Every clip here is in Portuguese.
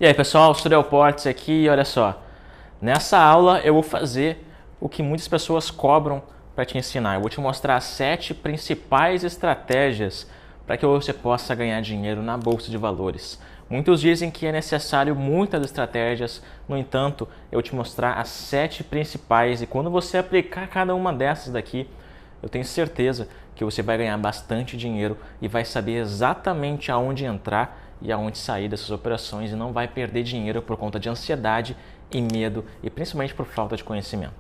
E aí pessoal, Suriel Portes aqui e olha só, nessa aula eu vou fazer o que muitas pessoas cobram para te ensinar. Eu vou te mostrar 7 principais estratégias para que você possa ganhar dinheiro na Bolsa de Valores. Muitos dizem que é necessário muitas estratégias, no entanto, eu vou te mostrar as 7 principais e quando você aplicar cada uma dessas daqui, eu tenho certeza que você vai ganhar bastante dinheiro e vai saber exatamente aonde entrar e aonde sair dessas operações e não vai perder dinheiro por conta de ansiedade e medo e principalmente por falta de conhecimento.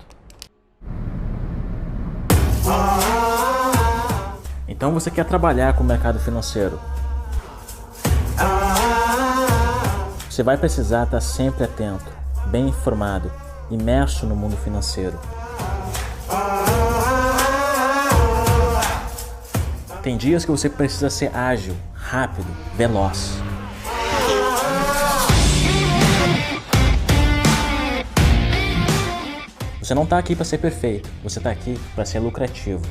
Então você quer trabalhar com o mercado financeiro? Você vai precisar estar sempre atento, bem informado, imerso no mundo financeiro. Tem dias que você precisa ser ágil, rápido, veloz. Você não está aqui para ser perfeito, você está aqui para ser lucrativo.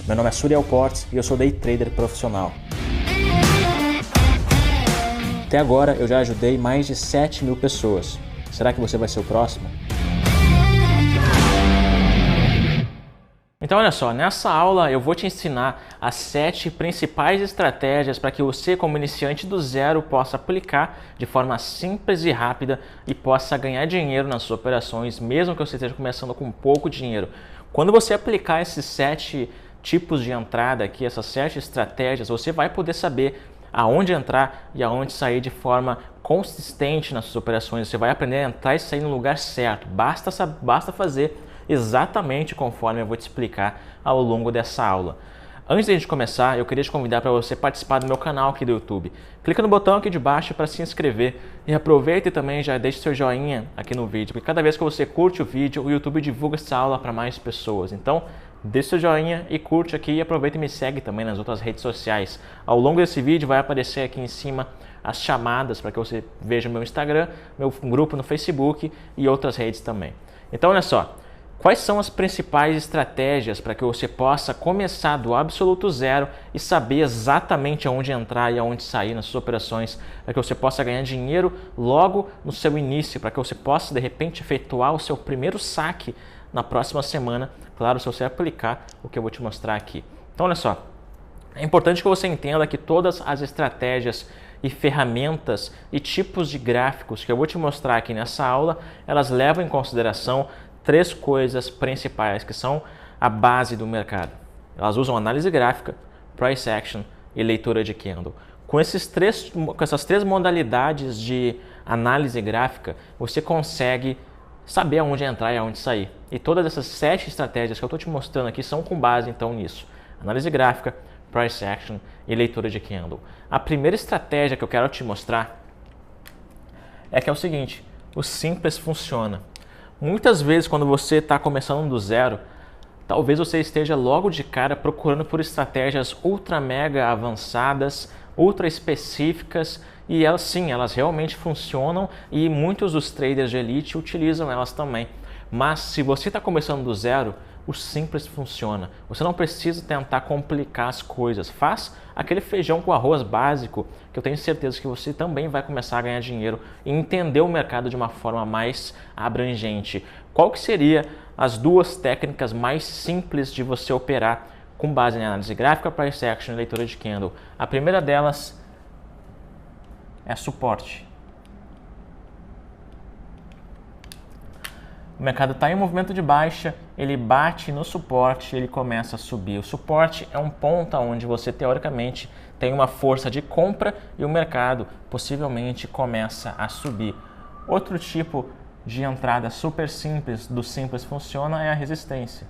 Meu nome é Suriel Portes e eu sou day trader profissional. Até agora eu já ajudei mais de 7.000 pessoas. Será que você vai ser o próximo? Então olha só, nessa aula eu vou te ensinar as 7 principais estratégias para que você, como iniciante do zero, possa aplicar de forma simples e rápida e possa ganhar dinheiro nas suas operações, mesmo que você esteja começando com pouco dinheiro. Quando você aplicar esses 7 tipos de entrada aqui, essas 7 estratégias, você vai poder saber aonde entrar e aonde sair de forma consistente nas suas operações. Você vai aprender a entrar e sair no lugar certo. Basta fazer exatamente conforme eu vou te explicar ao longo dessa aula. Antes de a gente começar, eu queria te convidar para você participar do meu canal aqui do YouTube. Clica no botão aqui de baixo para se inscrever e aproveita e também já deixe seu joinha aqui no vídeo, porque cada vez que você curte o vídeo, o YouTube divulga essa aula para mais pessoas. Então, deixe seu joinha e curte aqui e aproveita e me segue também nas outras redes sociais. Ao longo desse vídeo vai aparecer aqui em cima as chamadas para que você veja o meu Instagram, meu grupo no Facebook e outras redes também. Então, olha só. Quais são as principais estratégias para que você possa começar do absoluto zero e saber exatamente aonde entrar e aonde sair nas suas operações, para que você possa ganhar dinheiro logo no seu início, para que você possa de repente efetuar o seu primeiro saque na próxima semana, claro, se você aplicar o que eu vou te mostrar aqui. Então olha só, é importante que você entenda que todas as estratégias e ferramentas e tipos de gráficos que eu vou te mostrar aqui nessa aula, elas levam em consideração 3 coisas principais que são a base do mercado. Elas usam análise gráfica, price action e leitura de candle. Com essas 3 modalidades de análise gráfica, você consegue saber aonde entrar e aonde sair. E todas essas 7 estratégias que eu estou te mostrando aqui são com base então nisso. Análise gráfica, price action e leitura de candle. A primeira estratégia que eu quero te mostrar é que é o seguinte, o simples funciona. Muitas vezes quando você está começando do zero, talvez você esteja logo de cara procurando por estratégias ultra mega avançadas, ultra específicas e elas sim, elas realmente funcionam e muitos dos traders de elite utilizam elas também. Mas se você está começando do zero, o simples funciona. Você não precisa tentar complicar as coisas. Faz aquele feijão com arroz básico que eu tenho certeza que você também vai começar a ganhar dinheiro e entender o mercado de uma forma mais abrangente. Qual que seria as 2 técnicas mais simples de você operar com base em análise gráfica, price action e leitura de candle? A primeira delas é suporte. O mercado está em movimento de baixa, ele bate no suporte, ele começa a subir. O suporte é um ponto onde você teoricamente tem uma força de compra e o mercado possivelmente começa a subir. Outro tipo de entrada super simples do simples funciona é a resistência.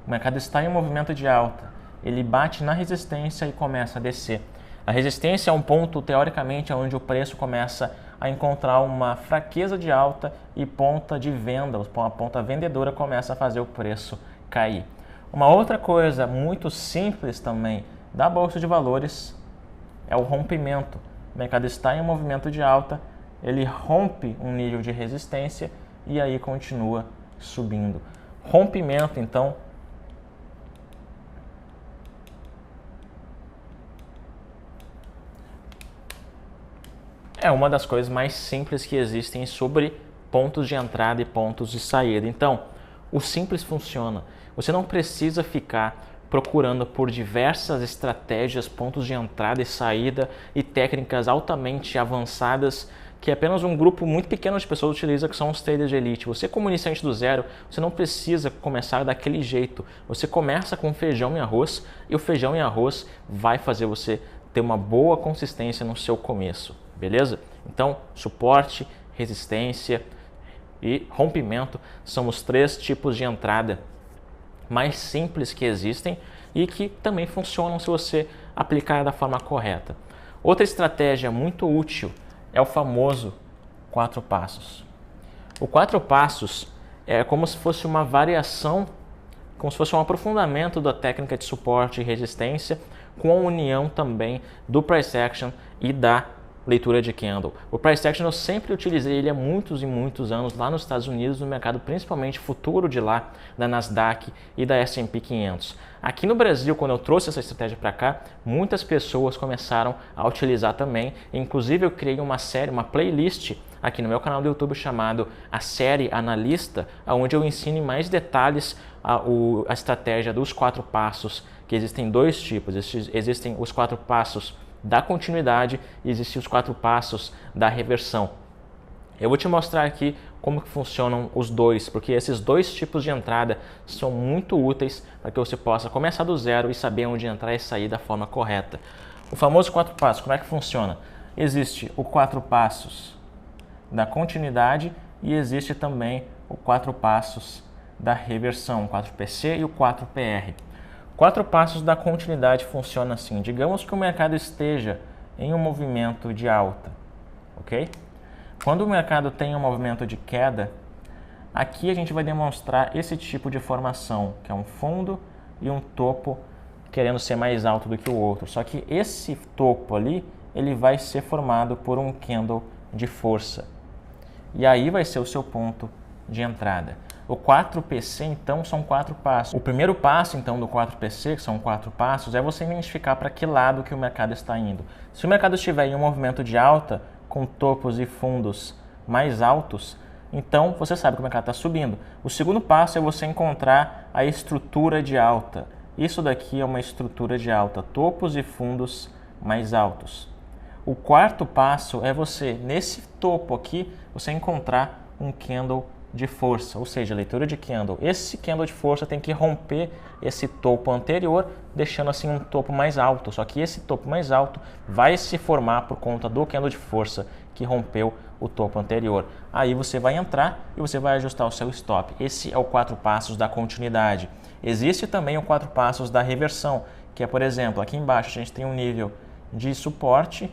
O mercado está em movimento de alta, ele bate na resistência e começa a descer. A resistência é um ponto teoricamente onde o preço começa a encontrar uma fraqueza de alta e ponta de venda, a ponta vendedora começa a fazer o preço cair. Uma outra coisa muito simples também da Bolsa de Valores é o rompimento. O mercado está em um movimento de alta, ele rompe um nível de resistência e aí continua subindo. Rompimento, então, é uma das coisas mais simples que existem sobre pontos de entrada e pontos de saída. Então, o simples funciona. Você não precisa ficar procurando por diversas estratégias, pontos de entrada e saída e técnicas altamente avançadas que apenas um grupo muito pequeno de pessoas utiliza, que são os traders de elite. Você, como iniciante do zero, você não precisa começar daquele jeito. Você começa com feijão e arroz, e o feijão e arroz vai fazer você ter uma boa consistência no seu começo, beleza? Então, suporte, resistência e rompimento são os 3 tipos de entrada mais simples que existem e que também funcionam se você aplicar da forma correta. Outra estratégia muito útil é o famoso 4 passos. O 4 passos é como se fosse uma variação, como se fosse um aprofundamento da técnica de suporte e resistência com a união também do price action e da leitura de candle. O price action eu sempre utilizei ele há muitos e muitos anos lá nos Estados Unidos, no mercado principalmente futuro de lá, da Nasdaq e da S&P 500. Aqui no Brasil, quando eu trouxe essa estratégia para cá, muitas pessoas começaram a utilizar também. Inclusive eu criei uma série, uma playlist aqui no meu canal do YouTube chamado A Série Analista, onde eu ensino em mais detalhes a estratégia dos 4 passos, que existem 2 tipos. Existem os 4 passos da continuidade e existem os 4 passos da reversão. Eu vou te mostrar aqui como que funcionam os 2, porque esses 2 tipos de entrada são muito úteis para que você possa começar do zero e saber onde entrar e sair da forma correta. O famoso 4 passos, como é que funciona? Existe o 4 passos da continuidade e existe também o 4 passos da reversão, o 4PC e o 4PR. 4 passos da continuidade funcionam assim. Digamos que o mercado esteja em um movimento de alta, ok? Quando o mercado tem um movimento de queda, aqui a gente vai demonstrar esse tipo de formação, que é um fundo e um topo querendo ser mais alto do que o outro. Só que esse topo ali, ele vai ser formado por um candle de força. E aí vai ser o seu ponto de entrada. O 4PC, então, são 4 passos. O primeiro passo, então, do 4PC, que são 4 passos, é você identificar para que lado que o mercado está indo. Se o mercado estiver em um movimento de alta, com topos e fundos mais altos, então você sabe que o mercado está subindo. O segundo passo é você encontrar a estrutura de alta. Isso daqui é uma estrutura de alta, topos e fundos mais altos. O quarto passo é você, nesse topo aqui, você encontrar um candle de força, ou seja, leitura de candle. Esse candle de força tem que romper esse topo anterior, deixando assim um topo mais alto. Só que esse topo mais alto vai se formar por conta do candle de força que rompeu o topo anterior. Aí você vai entrar e você vai ajustar o seu stop. Esse é o 4 passos da continuidade. Existe também o 4 passos da reversão, que é, por exemplo, aqui embaixo a gente tem um nível de suporte.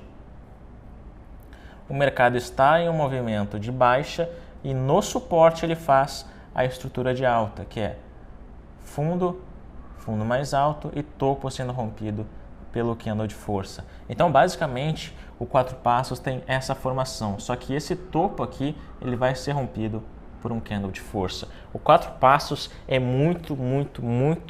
O mercado está em um movimento de baixa e no suporte ele faz a estrutura de alta, que é fundo, fundo mais alto e topo sendo rompido pelo candle de força. Então, basicamente, o 4 passos tem essa formação, só que esse topo aqui ele vai ser rompido por um candle de força. O 4 passos é muito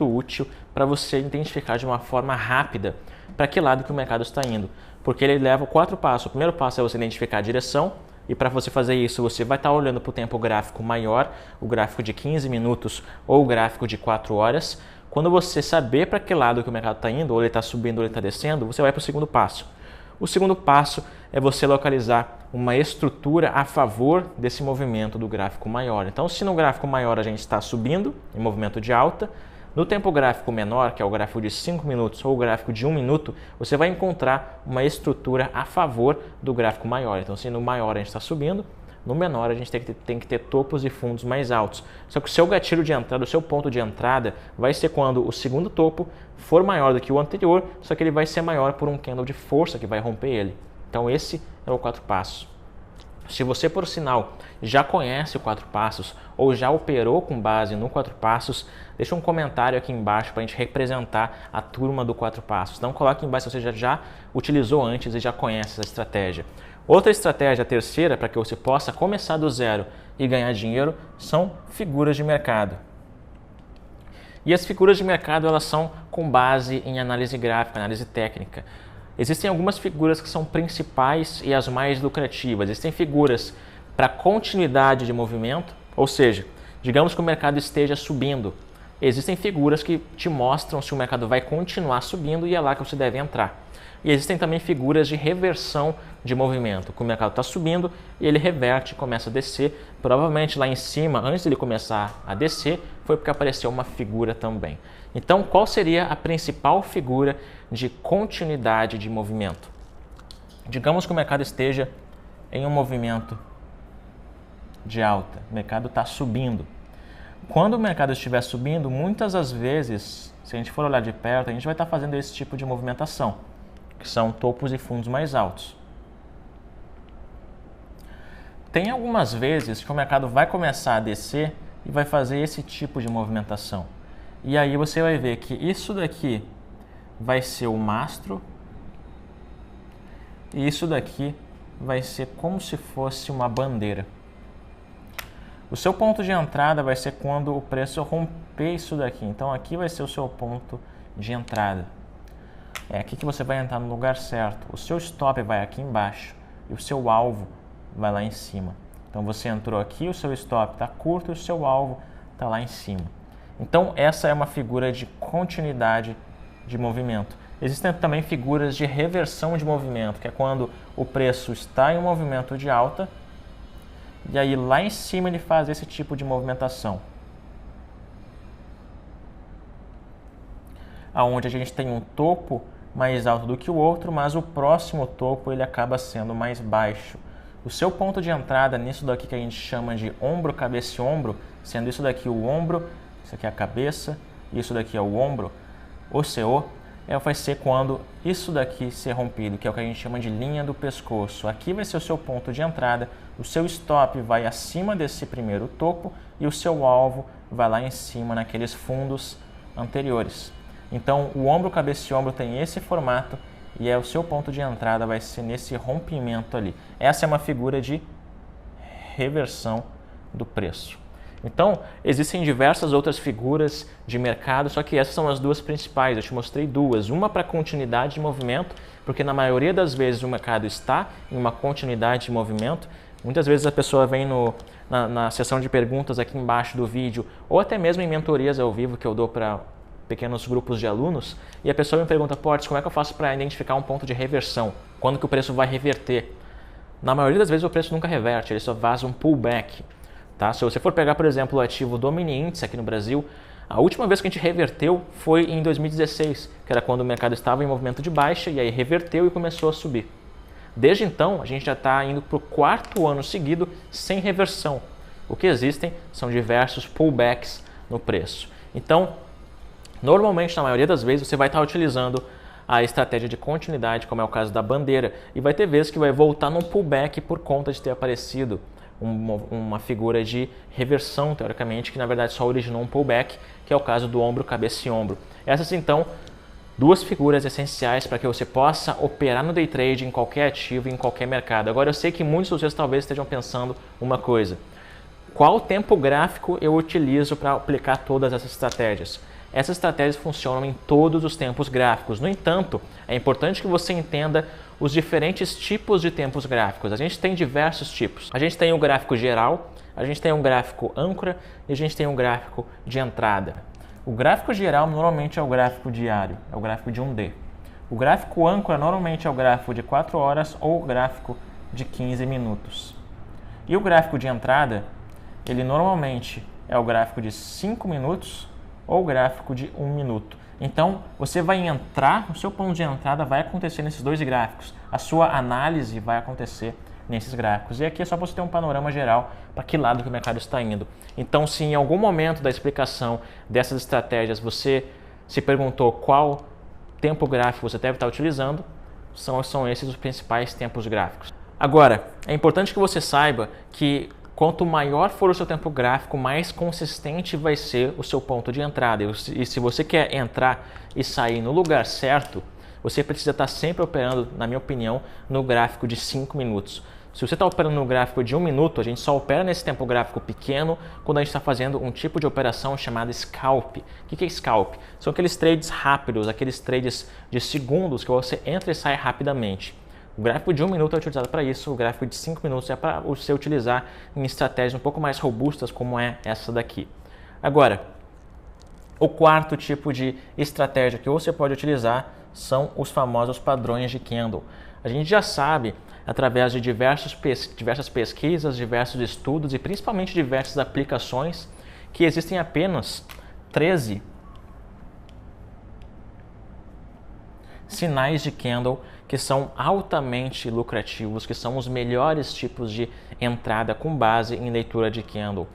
útil para você identificar de uma forma rápida para que lado que o mercado está indo, porque ele leva 4 passos. O primeiro passo é você identificar a direção. E para você fazer isso, você vai estar olhando para o tempo gráfico maior, o gráfico de 15 minutos ou o gráfico de 4 horas. Quando você saber para que lado que o mercado está indo, ou ele está subindo ou ele está descendo, você vai para o segundo passo. O segundo passo é você localizar uma estrutura a favor desse movimento do gráfico maior. Então, se no gráfico maior a gente está subindo, em movimento de alta, no tempo gráfico menor, que é o gráfico de 5 minutos ou o gráfico de 1 minuto, você vai encontrar uma estrutura a favor do gráfico maior. Então, se no maior a gente está subindo, no menor a gente tem que ter topos e fundos mais altos. Só que o seu gatilho de entrada, o seu ponto de entrada, vai ser quando o segundo topo for maior do que o anterior, só que ele vai ser maior por um candle de força que vai romper ele. Então, esse é o 4 passos. Se você, por sinal, já conhece o 4 passos ou já operou com base no 4 passos, deixa um comentário aqui embaixo para a gente representar a turma do 4 passos. Então coloque embaixo se você já utilizou antes e já conhece essa estratégia. Outra estratégia, a terceira, para que você possa começar do zero e ganhar dinheiro, são figuras de mercado. E as figuras de mercado elas são com base em análise gráfica, análise técnica. Existem algumas figuras que são principais e as mais lucrativas. Existem figuras para continuidade de movimento, ou seja, digamos que o mercado esteja subindo. Existem figuras que te mostram se o mercado vai continuar subindo e é lá que você deve entrar. E existem também figuras de reversão de movimento, que o mercado está subindo e ele reverte, começa a descer. Provavelmente lá em cima, antes de ele começar a descer, foi porque apareceu uma figura também. Então, qual seria a principal figura de continuidade de movimento? Digamos que o mercado esteja em um movimento de alta, o mercado está subindo. Quando o mercado estiver subindo, muitas das vezes, se a gente for olhar de perto, a gente vai estar fazendo esse tipo de movimentação, que são topos e fundos mais altos. Tem algumas vezes que o mercado vai começar a descer e vai fazer esse tipo de movimentação. E aí você vai ver que isso daqui vai ser o mastro e isso daqui vai ser como se fosse uma bandeira. O seu ponto de entrada vai ser quando o preço romper isso daqui. Então aqui vai ser o seu ponto de entrada. É aqui que você vai entrar no lugar certo. O seu stop vai aqui embaixo e o seu alvo vai lá em cima. Então você entrou aqui, o seu stop está curto e o seu alvo está lá em cima. Então essa é uma figura de continuidade de movimento. Existem também figuras de reversão de movimento, que é quando o preço está em um movimento de alta e aí lá em cima ele faz esse tipo de movimentação. Onde a gente tem um topo mais alto do que o outro, mas o próximo topo ele acaba sendo mais baixo. O seu ponto de entrada nisso daqui que a gente chama de ombro, cabeça e ombro, sendo isso daqui o ombro, isso aqui é a cabeça, isso daqui é o ombro, o CO, vai ser quando isso daqui ser rompido, que é o que a gente chama de linha do pescoço. Aqui vai ser o seu ponto de entrada, o seu stop vai acima desse primeiro topo e o seu alvo vai lá em cima naqueles fundos anteriores. Então o ombro, cabeça e ombro tem esse formato e o seu ponto de entrada vai ser nesse rompimento ali. Essa é uma figura de reversão do preço. Então, existem diversas outras figuras de mercado, só que essas são as duas principais. Eu te mostrei duas. Uma para continuidade de movimento, porque na maioria das vezes o mercado está em uma continuidade de movimento. Muitas vezes a pessoa vem na seção de perguntas aqui embaixo do vídeo, ou até mesmo em mentorias ao vivo que eu dou para pequenos grupos de alunos, e a pessoa me pergunta, Portes, como é que eu faço para identificar um ponto de reversão? Quando que o preço vai reverter? Na maioria das vezes o preço nunca reverte, ele só faz um pullback. Tá? Se você for pegar, por exemplo, o ativo Domini Índice aqui no Brasil, a última vez que a gente reverteu foi em 2016, que era quando o mercado estava em movimento de baixa e aí reverteu e começou a subir. Desde então, a gente já está indo para o 4º ano seguido sem reversão. O que existem são diversos pullbacks no preço. Então, normalmente, na maioria das vezes, você vai estar utilizando a estratégia de continuidade, como é o caso da bandeira, e vai ter vezes que vai voltar num pullback por conta de ter aparecido uma figura de reversão, teoricamente, que na verdade só originou um pullback, que é o caso do ombro, cabeça e ombro. Essas, então, duas figuras essenciais para que você possa operar no day trade em qualquer ativo, em qualquer mercado. Agora, eu sei que muitos de vocês talvez estejam pensando uma coisa. Qual tempo gráfico eu utilizo para aplicar todas essas estratégias? Essas estratégias funcionam em todos os tempos gráficos. No entanto, é importante que você entenda os diferentes tipos de tempos gráficos. A gente tem diversos tipos. A gente tem o gráfico geral, a gente tem um gráfico âncora e a gente tem um gráfico de entrada. O gráfico geral normalmente é o gráfico diário, é o gráfico de 1D. O gráfico âncora normalmente é o gráfico de 4 horas ou o gráfico de 15 minutos. E o gráfico de entrada, ele normalmente é o gráfico de 5 minutos ou o gráfico de 1 minuto. Então, você vai entrar, o seu ponto de entrada vai acontecer nesses dois gráficos. A sua análise vai acontecer nesses gráficos. E aqui é só para você ter um panorama geral para que lado que o mercado está indo. Então, se em algum momento da explicação dessas estratégias você se perguntou qual tempo gráfico você deve estar utilizando, são esses os principais tempos gráficos. Agora, é importante que você saiba que quanto maior for o seu tempo gráfico, mais consistente vai ser o seu ponto de entrada. E se você quer entrar e sair no lugar certo, você precisa estar sempre operando, na minha opinião, no gráfico de 5 minutos. Se você está operando no gráfico de 1 minuto, a gente só opera nesse tempo gráfico pequeno quando a gente está fazendo um tipo de operação chamada scalp. O que é scalp? São aqueles trades rápidos, aqueles trades de segundos que você entra e sai rapidamente. O gráfico de 1 minuto é utilizado para isso, o gráfico de 5 minutos é para você utilizar em estratégias um pouco mais robustas como é essa daqui. Agora, o quarto tipo de estratégia que você pode utilizar são os famosos padrões de candle. A gente já sabe, através de diversas pesquisas, diversos estudos e principalmente diversas aplicações, que existem apenas 13 sinais de candle que são altamente lucrativos, que são os melhores tipos de entrada com base em leitura de candle.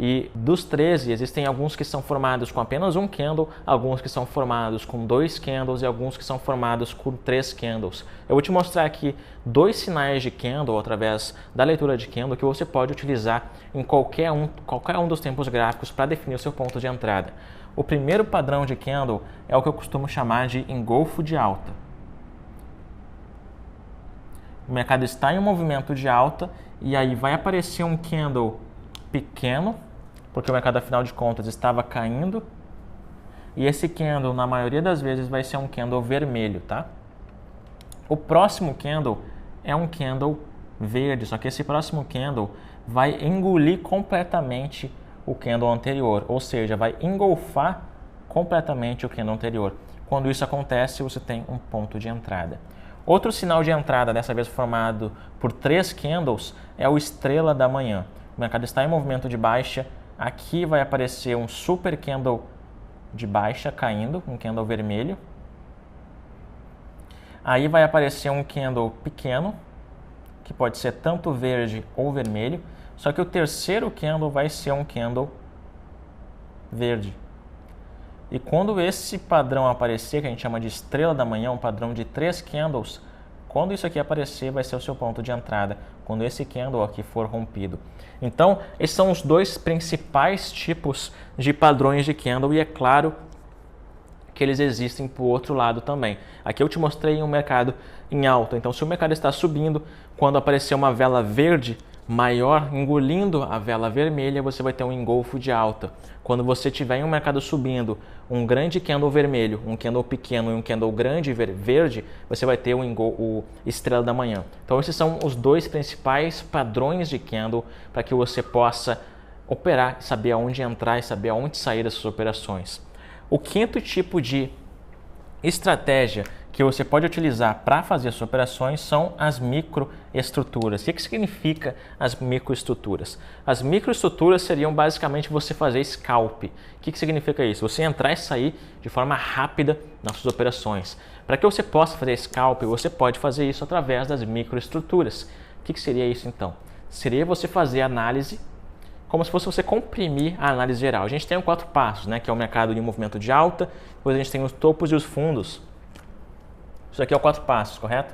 E dos 13, existem alguns que são formados com apenas um candle, alguns que são formados com 2 candles e alguns que são formados com 3 candles. Eu vou te mostrar aqui 2 sinais de candle através da leitura de candle que você pode utilizar em qualquer um dos tempos gráficos para definir o seu ponto de entrada. O primeiro padrão de candle é o que eu costumo chamar de engolfo de alta. O mercado está em um movimento de alta e aí vai aparecer um candle pequeno, porque o mercado, afinal de contas, estava caindo. E esse candle, na maioria das vezes, vai ser um candle vermelho, tá? O próximo candle é um candle verde, só que esse próximo candle vai engolir completamente o candle anterior, ou seja, vai engolfar completamente o candle anterior. Quando isso acontece, você tem um ponto de entrada. Outro sinal de entrada, dessa vez formado por 3 candles, é o estrela da manhã. O mercado está em movimento de baixa, aqui vai aparecer um super candle de baixa caindo, um candle vermelho. Aí vai aparecer um candle pequeno, que pode ser tanto verde ou vermelho, só que o terceiro candle vai ser um candle verde. E quando esse padrão aparecer, que a gente chama de estrela da manhã, um padrão de 3 candles, quando isso aqui aparecer, vai ser o seu ponto de entrada, quando esse candle aqui for rompido. Então, esses são os 2 principais tipos de padrões de candle e é claro que eles existem para o outro lado também. Aqui eu te mostrei um mercado em alta, então se o mercado está subindo, quando aparecer uma vela verde maior engolindo a vela vermelha, você vai ter um engolfo de alta. Quando você tiver em um mercado subindo um grande candle vermelho, um candle pequeno e um candle grande verde, você vai ter o estrela da manhã. Então esses são os 2 principais padrões de candle para que você possa operar, saber aonde entrar e saber aonde sair das suas operações. O quinto tipo de estratégia que você pode utilizar para fazer suas operações são as microestruturas. O que significa as microestruturas? As microestruturas seriam basicamente você fazer scalp. O que significa isso? Você entrar e sair de forma rápida nas suas operações. Para que você possa fazer scalp, você pode fazer isso através das microestruturas. O que seria isso então? Seria você fazer análise como se fosse você comprimir a análise geral. A gente tem 4 passos, né, que é o mercado de movimento de alta, depois a gente tem os topos e os fundos. Isso aqui é o 4 passos, correto?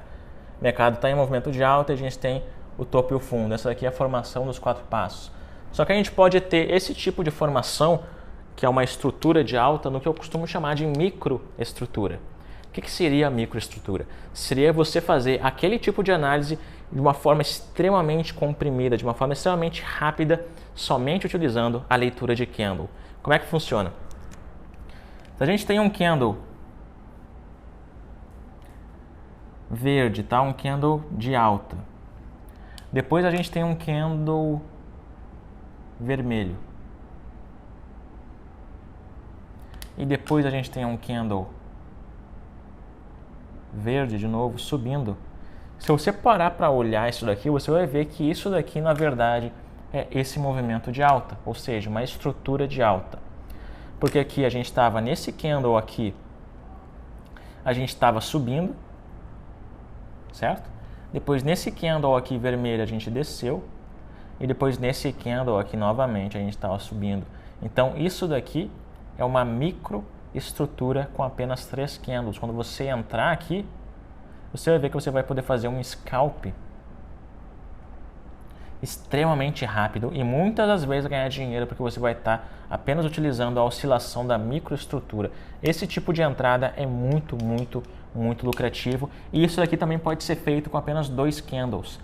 O mercado está em movimento de alta e a gente tem o topo e o fundo. Essa daqui é a formação dos 4 passos. Só que a gente pode ter esse tipo de formação, que é uma estrutura de alta, no que eu costumo chamar de microestrutura. O que seria a microestrutura? Seria você fazer aquele tipo de análise de uma forma extremamente comprimida, de uma forma extremamente rápida, somente utilizando a leitura de candle. Como é que funciona? Se a gente tem um candle verde, tá? Um candle de alta. Depois a gente tem um candle vermelho. E depois a gente tem um candle verde de novo, subindo. Se você parar para olhar isso daqui, você vai ver que isso daqui, na verdade, é esse movimento de alta, ou seja, uma estrutura de alta. Porque aqui a gente estava nesse candle aqui, a gente estava subindo, certo? Depois nesse candle aqui vermelho a gente desceu, e depois nesse candle aqui novamente a gente estava subindo. Então isso daqui é uma microestrutura com apenas 3 candles. Quando você entrar aqui, você vai ver que você vai poder fazer um scalp extremamente rápido e muitas das vezes ganhar dinheiro, porque você vai estar apenas utilizando a oscilação da microestrutura. Esse tipo de entrada é muito lucrativo, e isso daqui também pode ser feito com apenas 2 candles.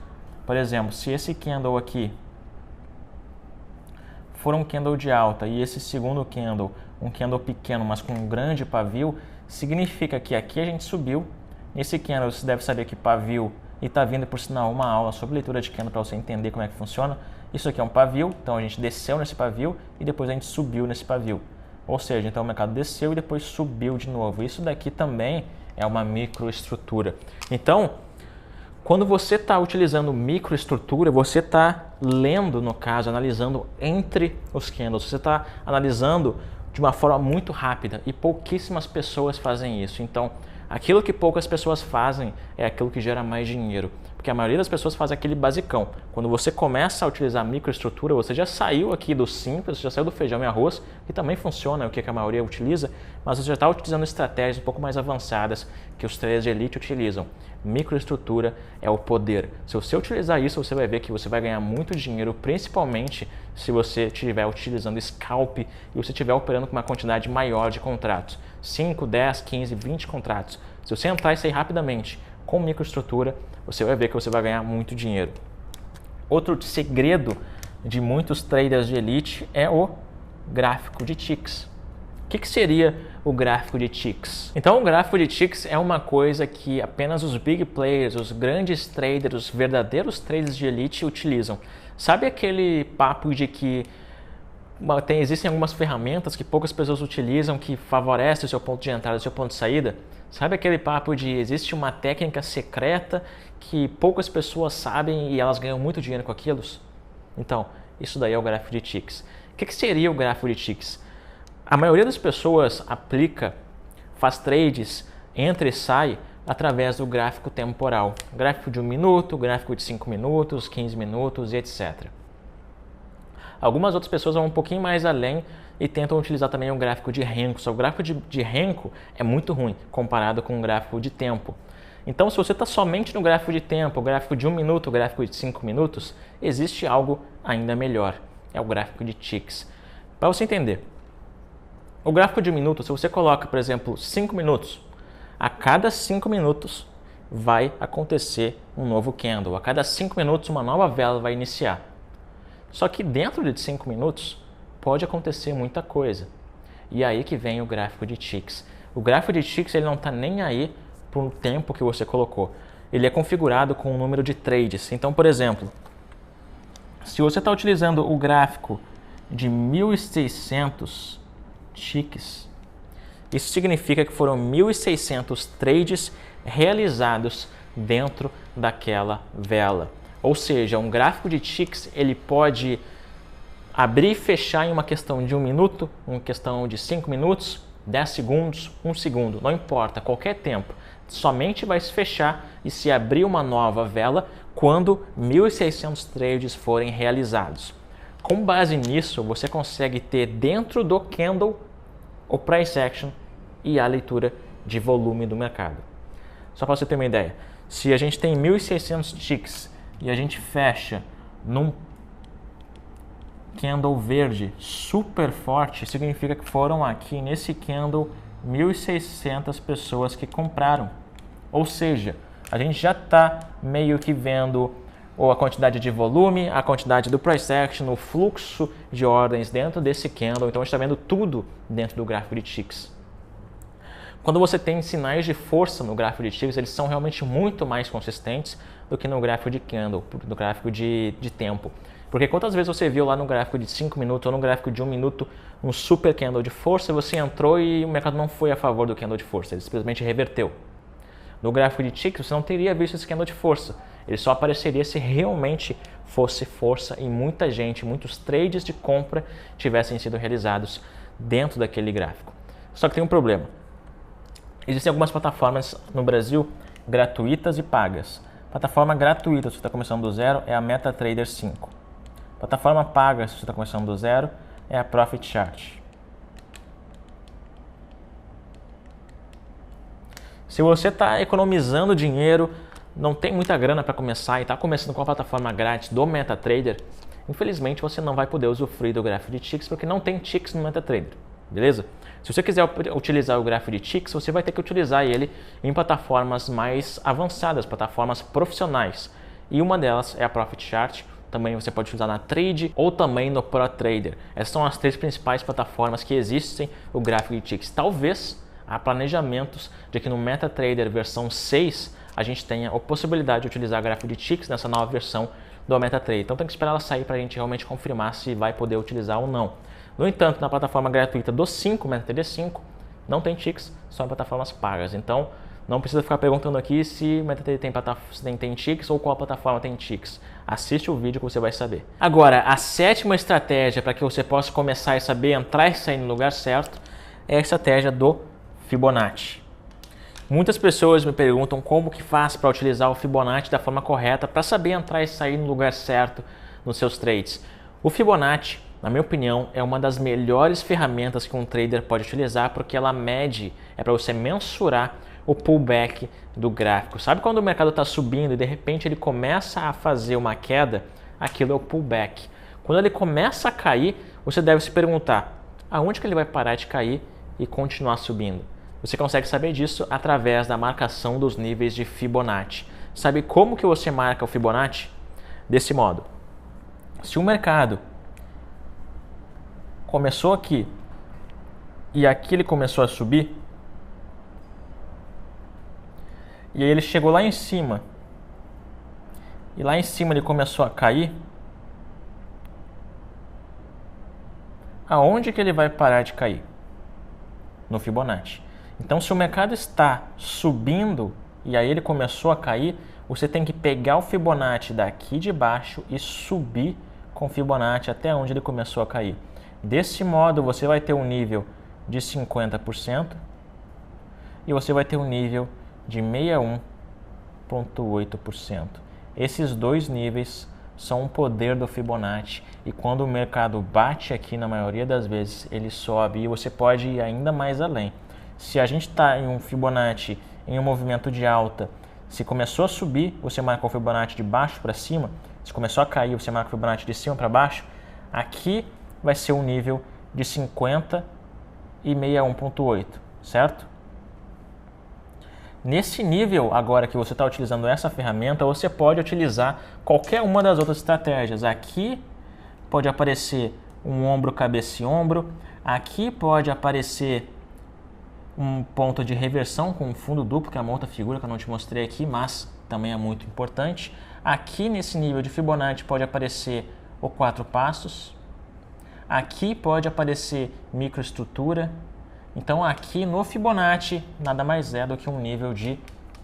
Por exemplo, se esse candle aqui for um candle de alta e esse segundo candle, um candle pequeno, mas com um grande pavio, significa que aqui a gente subiu. Nesse candle você deve saber que pavio, e está vindo por sinal uma aula sobre leitura de candle para você entender como é que funciona. Isso aqui é um pavio, então a gente desceu nesse pavio e depois a gente subiu nesse pavio. Ou seja, então o mercado desceu e depois subiu de novo. Isso daqui também é uma microestrutura. Então, quando você está utilizando microestrutura, você está lendo, no caso, analisando entre os candles. Você está analisando de uma forma muito rápida e pouquíssimas pessoas fazem isso. Então, aquilo que poucas pessoas fazem é aquilo que gera mais dinheiro. Porque a maioria das pessoas faz aquele basicão. Quando você começa a utilizar microestrutura, você já saiu aqui do simples, já saiu do feijão e arroz, que também funciona, é o que a maioria utiliza, mas você já está utilizando estratégias um pouco mais avançadas que os traders de elite utilizam. Microestrutura é o poder. Se você utilizar isso, você vai ver que você vai ganhar muito dinheiro, principalmente se você estiver utilizando scalp e você estiver operando com uma quantidade maior de contratos. 5, 10, 15, 20 contratos. Se você entrar e sair rapidamente com microestrutura, você vai ver que você vai ganhar muito dinheiro. Outro segredo de muitos traders de elite é o gráfico de ticks. O que seria o gráfico de ticks? Então, o gráfico de ticks é uma coisa que apenas os big players, os grandes traders, os verdadeiros traders de elite utilizam. Sabe aquele papo de que existem algumas ferramentas que poucas pessoas utilizam que favorecem o seu ponto de entrada e o seu ponto de saída? Sabe aquele papo de existe uma técnica secreta que poucas pessoas sabem e elas ganham muito dinheiro com aquilo? Então, isso daí é o gráfico de ticks. O que seria o gráfico de ticks? A maioria das pessoas faz trades, entra e sai através do gráfico temporal. Gráfico de 1 minuto, gráfico de 5 minutos, 15 minutos e etc. Algumas outras pessoas vão um pouquinho mais além e tentam utilizar também o gráfico de Renko. Só o gráfico de Renko é muito ruim comparado com o gráfico de tempo. Então, se você está somente no gráfico de tempo, o gráfico de 1 minuto, o gráfico de 5 minutos, existe algo ainda melhor. É o gráfico de ticks. Para você entender, o gráfico de 1 minuto, se você coloca, por exemplo, 5 minutos, a cada 5 minutos vai acontecer um novo candle. A cada 5 minutos uma nova vela vai iniciar. Só que dentro de 5 minutos pode acontecer muita coisa. E aí que vem o gráfico de ticks. O gráfico de ticks ele não está nem aí para o tempo que você colocou. Ele é configurado com o número de trades. Então, por exemplo, se você está utilizando o gráfico de 1.600 ticks, isso significa que foram 1.600 trades realizados dentro daquela vela. Ou seja, um gráfico de ticks ele pode abrir e fechar em uma questão de 1 minuto, uma questão de 5 minutos, 10 segundos, 1 segundo, não importa, qualquer tempo. Somente vai se fechar e se abrir uma nova vela quando 1.600 trades forem realizados. Com base nisso, você consegue ter dentro do candle o price action e a leitura de volume do mercado. Só para você ter uma ideia, se a gente tem 1.600 ticks e a gente fecha num candle verde super forte, significa que foram aqui nesse candle 1.600 pessoas que compraram. Ou seja, a gente já está meio que vendo a quantidade de volume, a quantidade do price action, o fluxo de ordens dentro desse candle. Então a gente está vendo tudo dentro do gráfico de ticks. Quando você tem sinais de força no gráfico de ticks, eles são realmente muito mais consistentes do que no gráfico de candle, no gráfico de tempo. Porque quantas vezes você viu lá no gráfico de 5 minutos ou no gráfico de 1 minuto um super candle de força, você entrou e o mercado não foi a favor do candle de força, ele simplesmente reverteu. No gráfico de ticks você não teria visto esse candle de força, ele só apareceria se realmente fosse força e muita gente, muitos trades de compra tivessem sido realizados dentro daquele gráfico. Só que tem um problema. Existem algumas plataformas no Brasil gratuitas e pagas. Plataforma gratuita, se você está começando do zero, é a MetaTrader 5. Plataforma paga, se você está começando do zero, é a Profit Chart. Se você está economizando dinheiro, não tem muita grana para começar e está começando com a plataforma grátis do MetaTrader, infelizmente você não vai poder usufruir do gráfico de ticks porque não tem ticks no MetaTrader, beleza? Se você quiser utilizar o gráfico de ticks, você vai ter que utilizar ele em plataformas mais avançadas, plataformas profissionais. e uma delas é a Profit Chart. Também você pode utilizar na Trade ou também no ProTrader. Essas são as 3 principais plataformas que existem o gráfico de ticks. Talvez há planejamentos de que no MetaTrader versão 6 a gente tenha a possibilidade de utilizar gráfico de ticks nessa nova versão do MetaTrader. Então tem que esperar ela sair para a gente realmente confirmar se vai poder utilizar ou não. No entanto, na plataforma gratuita do 5, MetaTrader 5, não tem ticks, só em plataformas pagas. Então não precisa ficar perguntando aqui se MetaTrader tem ticks ou qual plataforma tem ticks. Assiste o vídeo que você vai saber. Agora, a 7ª estratégia para que você possa começar e saber entrar e sair no lugar certo é a estratégia do Fibonacci. Muitas pessoas me perguntam como que faz para utilizar o Fibonacci da forma correta para saber entrar e sair no lugar certo nos seus trades. O Fibonacci, na minha opinião, é uma das melhores ferramentas que um trader pode utilizar porque ela mede, é para você mensurar o pullback do gráfico. Sabe quando o mercado está subindo e de repente ele começa a fazer uma queda? Aquilo é o pullback. Quando ele começa a cair, você deve se perguntar aonde que ele vai parar de cair e continuar subindo. Você consegue saber disso através da marcação dos níveis de Fibonacci. Sabe como que você marca o Fibonacci? Desse modo. Se o mercado começou aqui e aqui ele começou a subir, e aí ele chegou lá em cima, e lá em cima ele começou a cair, aonde que ele vai parar de cair? No Fibonacci. Então, se o mercado está subindo e aí ele começou a cair, você tem que pegar o Fibonacci daqui de baixo e subir com o Fibonacci até onde ele começou a cair. Desse modo, você vai ter um nível de 50% e você vai ter um nível de 61,8%. Esses dois níveis são o poder do Fibonacci e quando o mercado bate aqui, na maioria das vezes, ele sobe e você pode ir ainda mais além. Se a gente está em um Fibonacci em um movimento de alta, se começou a subir, você marca o Fibonacci de baixo para cima, se começou a cair, você marca o Fibonacci de cima para baixo, aqui vai ser um nível de 50 e 61,8, certo? Nesse nível, agora que você está utilizando essa ferramenta, você pode utilizar qualquer uma das outras estratégias. Aqui pode aparecer um ombro, cabeça e ombro. Aqui pode aparecer um ponto de reversão com um fundo duplo, que é uma outra figura que eu não te mostrei aqui, mas também é muito importante. Aqui nesse nível de Fibonacci pode aparecer o 4 passos. Aqui pode aparecer microestrutura. Então aqui no Fibonacci nada mais é do que um nível de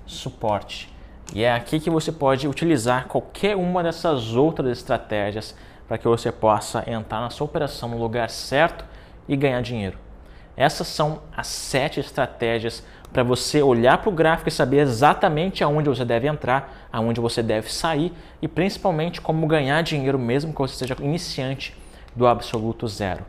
suporte. E é aqui que você pode utilizar qualquer uma dessas outras estratégias para que você possa entrar na sua operação no lugar certo e ganhar dinheiro. Essas são as 7 estratégias para você olhar para o gráfico e saber exatamente aonde você deve entrar, aonde você deve sair e principalmente como ganhar dinheiro mesmo que você seja iniciante do absoluto zero.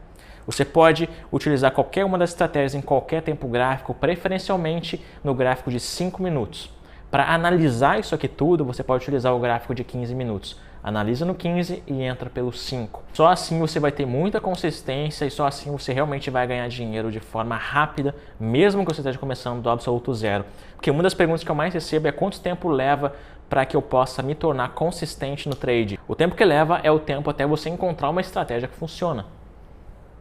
Você pode utilizar qualquer uma das estratégias em qualquer tempo gráfico, preferencialmente no gráfico de 5 minutos. Para analisar isso aqui tudo, você pode utilizar o gráfico de 15 minutos. Analisa no 15 e entra pelo 5. Só assim você vai ter muita consistência e só assim você realmente vai ganhar dinheiro de forma rápida, mesmo que você esteja começando do absoluto zero. Porque uma das perguntas que eu mais recebo é quanto tempo leva para que eu possa me tornar consistente no trade. O tempo que leva é o tempo até você encontrar uma estratégia que funciona.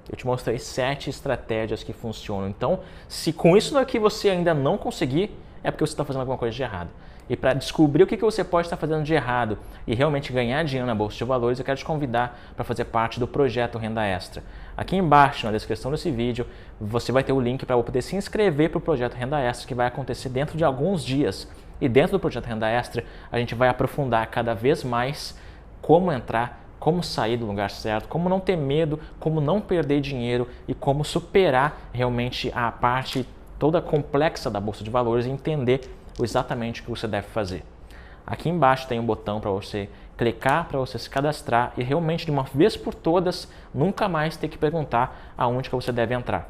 Eu te mostrei 7 estratégias que funcionam. Então, se com isso daqui você ainda não conseguir, é porque você está fazendo alguma coisa de errado. E para descobrir o que você pode estar fazendo de errado e realmente ganhar dinheiro na Bolsa de Valores, eu quero te convidar para fazer parte do projeto Renda Extra. Aqui embaixo, na descrição desse vídeo, você vai ter o link para poder se inscrever para o projeto Renda Extra, que vai acontecer dentro de alguns dias. E dentro do projeto Renda Extra, a gente vai aprofundar cada vez mais como entrar, como sair do lugar certo, como não ter medo, como não perder dinheiro e como superar realmente a parte toda complexa da Bolsa de Valores e entender exatamente o que você deve fazer. Aqui embaixo tem um botão para você clicar, para você se cadastrar e realmente de uma vez por todas nunca mais ter que perguntar aonde que você deve entrar.